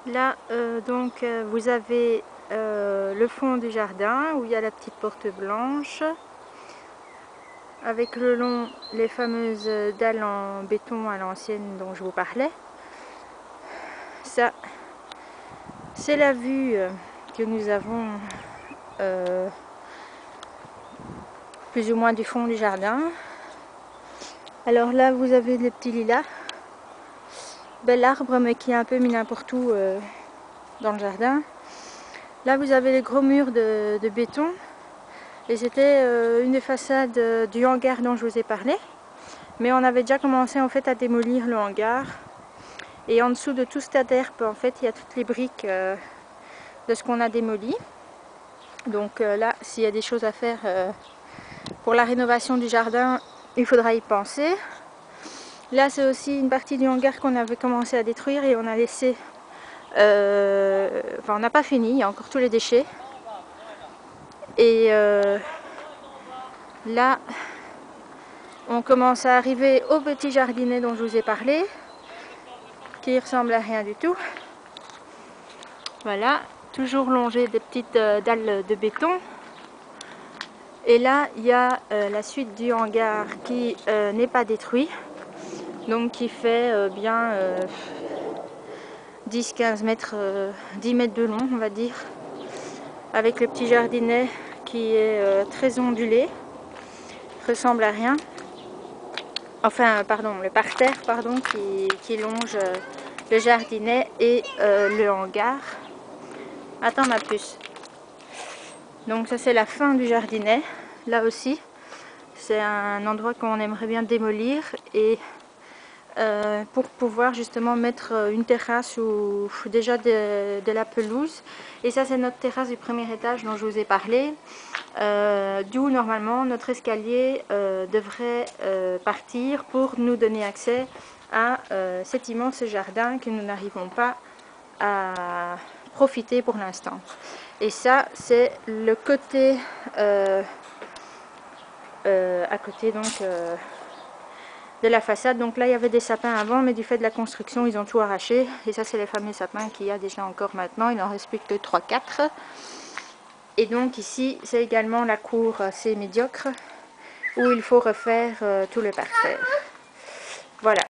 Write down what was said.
Là, vous avez le fond du jardin où il y a la petite porte blanche avec le long les fameuses dalles en béton à l'ancienne dont je vous parlais. Ça, c'est la vue que nous avons plus ou moins du fond du jardin. Alors là, vous avez les petits lilas. Bel arbre, mais qui est un peu mis n'importe où dans le jardin. Là, vous avez les gros murs de béton. Et c'était une des façades du hangar dont je vous ai parlé. Mais on avait déjà commencé en fait à démolir le hangar. Et en dessous de tout ce tas d'herbe, en fait, il y a toutes les briques de ce qu'on a démoli. Donc là, s'il y a des choses à faire pour la rénovation du jardin, il faudra y penser. Là, c'est aussi une partie du hangar qu'on avait commencé à détruire et on a laissé... on n'a pas fini, il y a encore tous les déchets. Et là, on commence à arriver au petit jardinet dont je vous ai parlé, qui ressemble à rien du tout. Voilà, toujours longé des petites dalles de béton. Et là, il y a la suite du hangar qui n'est pas détruit. Donc qui fait bien 10-15 mètres, 10 mètres de long, on va dire. Avec le petit jardinet qui est très ondulé. Ressemble à rien. Enfin, pardon, le parterre, pardon, qui longe le jardinet et le hangar. Attends ma puce. Donc ça c'est la fin du jardinet. Là aussi, c'est un endroit qu'on aimerait bien démolir et pour pouvoir justement mettre une terrasse ou déjà de la pelouse. Et ça c'est notre terrasse du premier étage dont je vous ai parlé. D'où normalement notre escalier devrait partir pour nous donner accès à cet immense jardin que nous n'arrivons pas à profiter pour l'instant. Et ça c'est le côté à côté donc de la façade. Donc là il y avait des sapins avant, mais du fait de la construction ils ont tout arraché. Et ça c'est les fameux sapins qu'il y a déjà encore maintenant, il n'en reste plus que 3-4. Et donc ici c'est également la cour assez médiocre où il faut refaire tout le parterre. Voilà.